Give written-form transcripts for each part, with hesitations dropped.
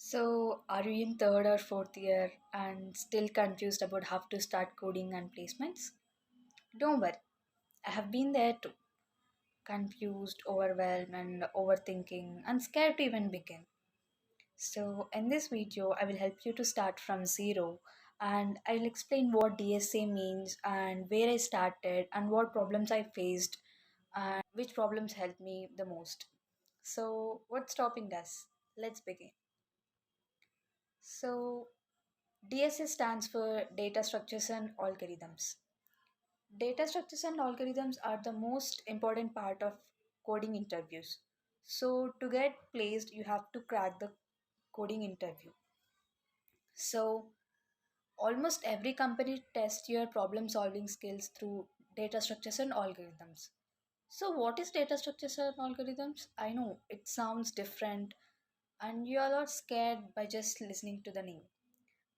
So, are you in third or fourth year and still confused about how to start coding and placements? Don't worry, I have been there too. Confused, overwhelmed, and overthinking, and scared to even begin. So, in this video, I will help you to start from zero and I'll explain what DSA means and where I started and what problems I faced and which problems helped me the most. So, what's stopping us? Let's begin. So, DSA stands for Data Structures and Algorithms. Data structures and algorithms are the most important part of coding interviews. So, to get placed, you have to crack the coding interview. So, almost every company tests your problem solving skills through data structures and algorithms. So, what is data structures and algorithms? I know it sounds different and you are all scared by just listening to the name.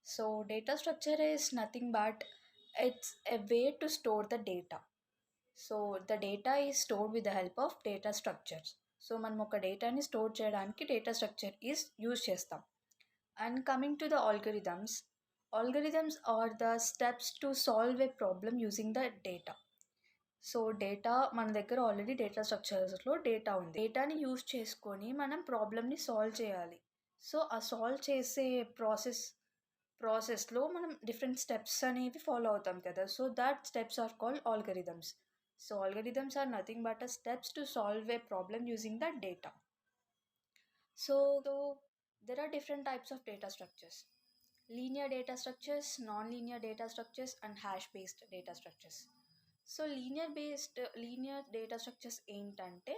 So data structure is nothing but it's a way to store the data. So the data is stored with the help of data structures. So మనం ఒక డేటాని store చేయడానికి data structure is use చేస్తాం. And coming to the algorithms are the steps to solve a problem using the data. So data మన దగ్గర already data స్ట్రక్చర్స్లో data ఉంది. డేటాని use చేసుకొని మనం ప్రాబ్లమ్ని సాల్వ్ చేయాలి. సో ఆ సాల్వ్ చేసే ప్రాసెస్లో మనం డిఫరెంట్ స్టెప్స్ అనేవి ఫాలో అవుతాం కదా. So that steps are called algorithms. So algorithms are nothing but a steps to solve a problem using that data. So there are different types of data structures: linear data structures, non-linear data structures, and hash-based data structures. So linear data structures ఏంటంటే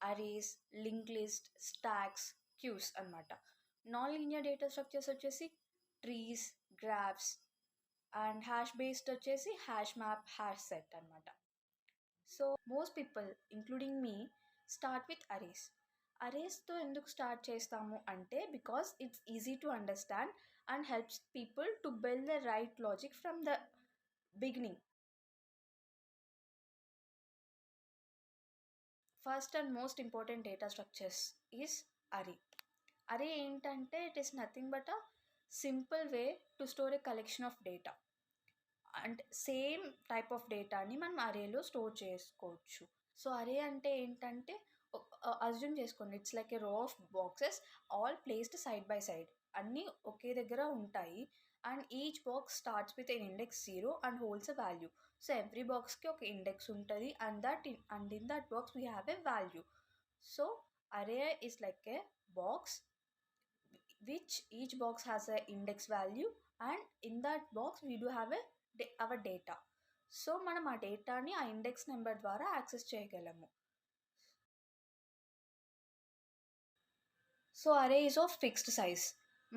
arrays, link list, stacks, queues అన్నమాట. Non linear data structures వచ్చేసి trees, graphs, and hash based వచ్చేసి hash map, hash set అన్నమాట. So most people including me start with arrays. అరేస్తో ఎందుకు start చేస్తాము అంటే because it's easy to understand and helps people to build the right logic from the beginning. First and most important data structures is array. Array ఏంటంటే it is nothing but a simple way to store A collection of data. అంటే same type of డేటాని మనం అరేలో store చేసుకోవచ్చు. So అరే అంటే ఏంటంటే assume చేసుకోండి, it's like a row of boxes all placed side by side. అన్నీ ఒకే దగ్గర ఉంటాయి and each box starts with an index 0 and holds a value. So every బాక్స్కి ఒక ఇండెక్స్ ఉంటుంది and in that box we have a value. So array is like a box which each box has a index value and in that box we do have our data. So మనం ఆ డేటాని ఆ index number ద్వారా access చేయగలము. So అరే is of fixed size.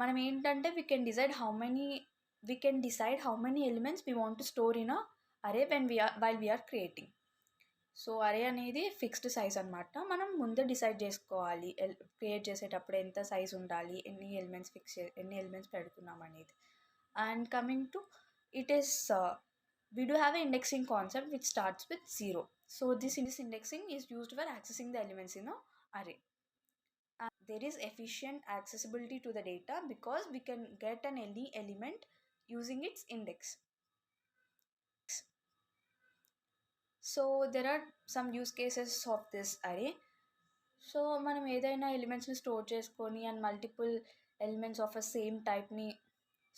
మనం ఏంటంటే we can decide how many elements we want to store in a అరే వైల్ వీఆర్ క్రియేటింగ్. సో అరే అనేది ఫిక్స్డ్ సైజ్ అనమాట. మనం ముందే డిసైడ్ చేసుకోవాలి క్రియేట్ చేసేటప్పుడు ఎంత సైజ్ ఉండాలి, ఎన్ని ఎలిమెంట్స్ పెడుతున్నాం అనేది. And coming to it is we do have an indexing concept which starts with 0. So this indexing is used for accessing the elements in a array. And there is efficient accessibility to the data because we can get any element using its index. So there are some use cases of this array. So మనం ఏదైనా ఎలిమెంట్స్ని store చేసుకొని and multiple elements of a same టైప్ని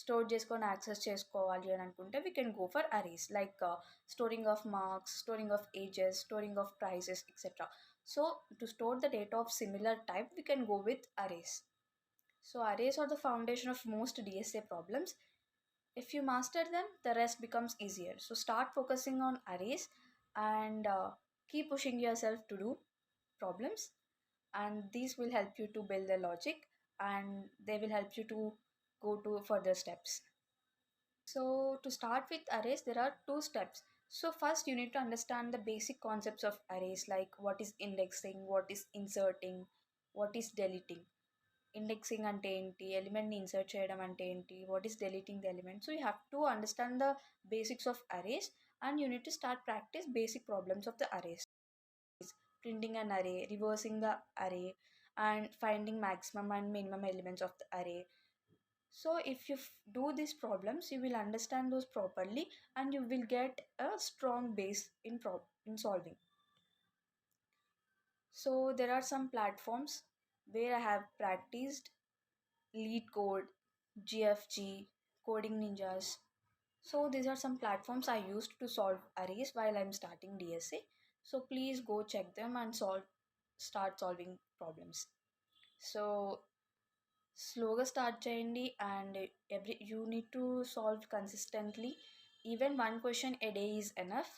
store చేసుకొని access చేసుకోవాలి అని అనుకుంటే we can go for arrays like storing of marks, storing of ages, storing of prices etcetera. So to store the data of similar type we can go with arrays. So arrays are the foundation of most DSA problems. If you master them, the rest becomes easier. So start focusing on arrays and keep pushing yourself to do problems. And these will help you to build the logic and they will help you to go to further steps. So to start with arrays, there are two steps. So first you need to understand the basic concepts of arrays like what is indexing, what is inserting, what is deleting. Indexing అంటే ఏంటి, ఎలిమెంట్ని insert చేయడం అంటే ఏంటి, what is deleting the element. So you have to understand the basics of arrays and you need to start practice basic problems of the arrays. Printing an array, reversing the array, and finding maximum and minimum elements of the array. So if you do these problems, you will understand those properly and you will get a strong base in solving. So there are some platforms where I have practiced: LeetCode, GFG, Coding Ninjas. So these are some platforms I used to solve arrays while I'm starting DSA. So please go check them and start solving problems. So స్లోగా start చేయండి and you need to solve consistently. Even one question a day is enough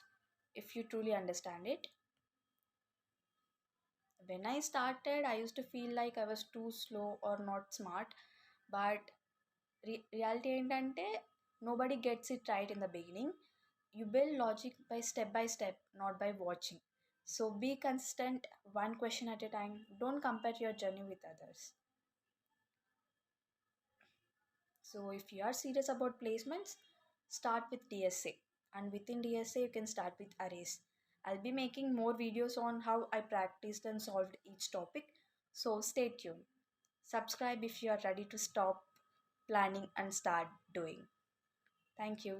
if you truly understand it. When I started, I used to feel like I was too slow or not smart, but reality ఏంటంటే nobody gets it right in the beginning. You build logic by step, not by watching. So be consistent, one question at a time. Don't compare your journey with others. So if you are serious about placements, start with DSA. And within DSA, you can start with arrays. I'll be making more videos on how I practiced and solved each topic. So stay tuned. Subscribe if you are ready to stop planning and start doing. Thank you.